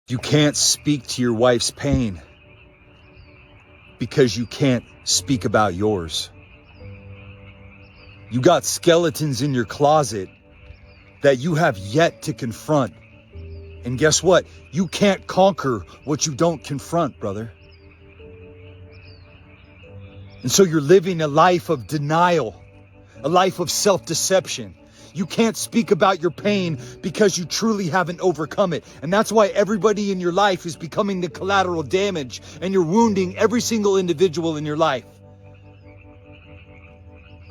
You can't speak to your wife's pain because you can't speak about yours. You got skeletons in your closet that you have yet to confront. And guess what? You can't conquer what you don't confront, brother. And so you're living a life of denial, a life of self-deception. You can't speak about your pain because you truly haven't overcome it. And that's why everybody in your life is becoming the collateral damage, and you're wounding every single individual in your life.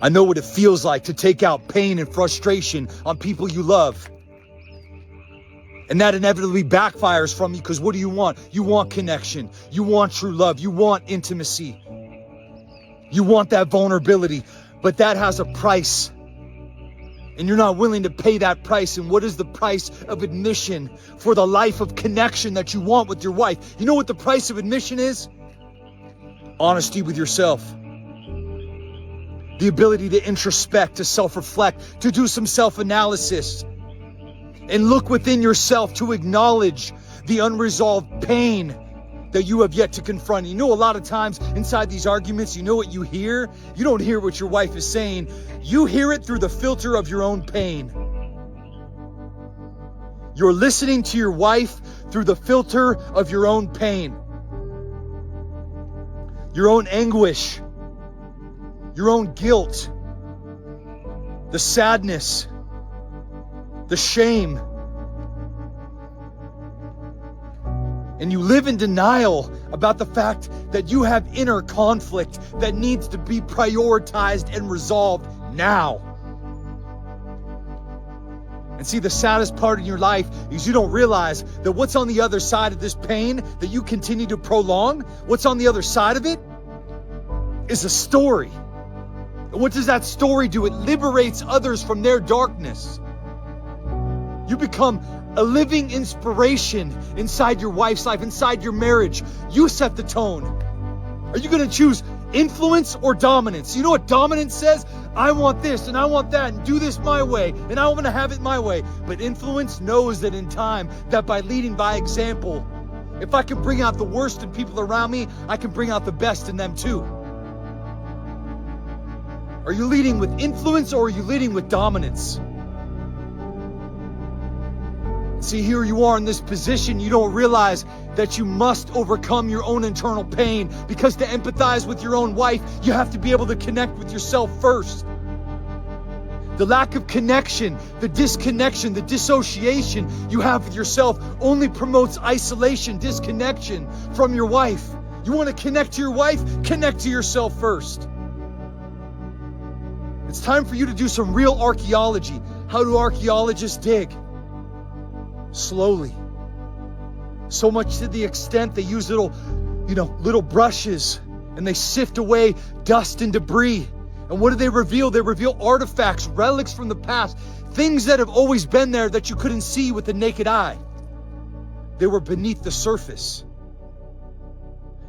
I know what it feels like to take out pain and frustration on people you love. And that inevitably backfires from you, because what do you want? You want connection. You want true love. You want intimacy. You want that vulnerability. But that has a price. And you're not willing to pay that price. And what is the price of admission for the life of connection that you want with your wife? You know what the price of admission is? Honesty with yourself. The ability to introspect, to self-reflect, to do some self-analysis. And look within yourself to acknowledge the unresolved pain that you have yet to confront. You know, a lot of times inside these arguments, you know what you hear? You don't hear what your wife is saying. You hear it through the filter of your own pain. You're listening to your wife through the filter of your own pain. Your own anguish. Your own guilt. The sadness. The shame. And you live in denial about the fact that you have inner conflict that needs to be prioritized and resolved now. And see, the saddest part in your life is you don't realize that what's on the other side of this pain that you continue to prolong, what's on the other side of it is a story. And what does that story do? It liberates others from their darkness. You become a living inspiration inside your wife's life, inside your marriage. You set the tone. Are you going to choose influence or dominance? You know what dominance says? I want this and I want that and do this my way and I want to have it my way. But influence knows that in time, that by leading by example, if I can bring out the worst in people around me, I can bring out the best in them too. Are you leading with influence or are you leading with dominance? See, here you are in this position. You don't realize that you must overcome your own internal pain, because to empathize with your own wife, you have to be able to connect with yourself first. The lack of connection, the disconnection, the dissociation you have with yourself only promotes isolation, disconnection from your wife. You want to connect to your wife? Connect to yourself first. It's time for you to do some real archaeology. How do archaeologists dig? Slowly. So much to the extent they use little brushes and they sift away dust and debris. And what do they reveal? They reveal artifacts, relics from the past, things that have always been there that you couldn't see with the naked eye. They were beneath the surface.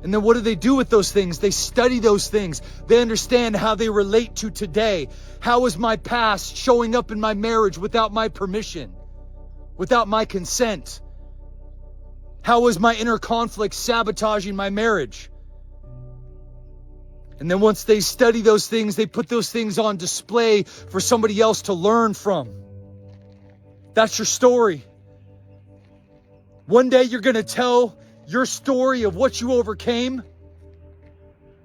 And then what do they do with those things? They study those things. They understand how they relate to today. How is my past showing up in my marriage without my permission? Without my consent? How is my inner conflict sabotaging my marriage? And then once they study those things, they put those things on display for somebody else to learn from. That's your story. One day you're going to tell your story of what you overcame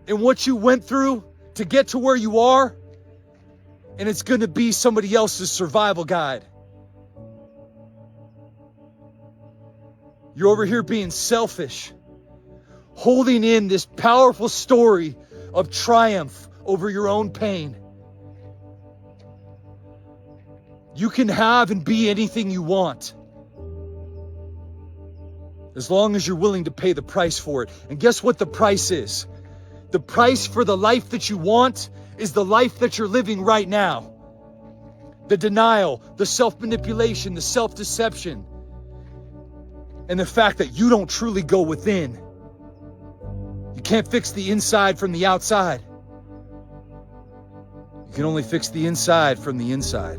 and what you went through to get to where you are. And it's going to be somebody else's survival guide. You're over here being selfish, holding in this powerful story of triumph over your own pain. You can have and be anything you want, as long as you're willing to pay the price for it. And guess what the price is? The price for the life that you want is the life that you're living right now. The denial, the self-manipulation, the self-deception, and the fact that you don't truly go within. You can't fix the inside from the outside. You can only fix the inside from the inside.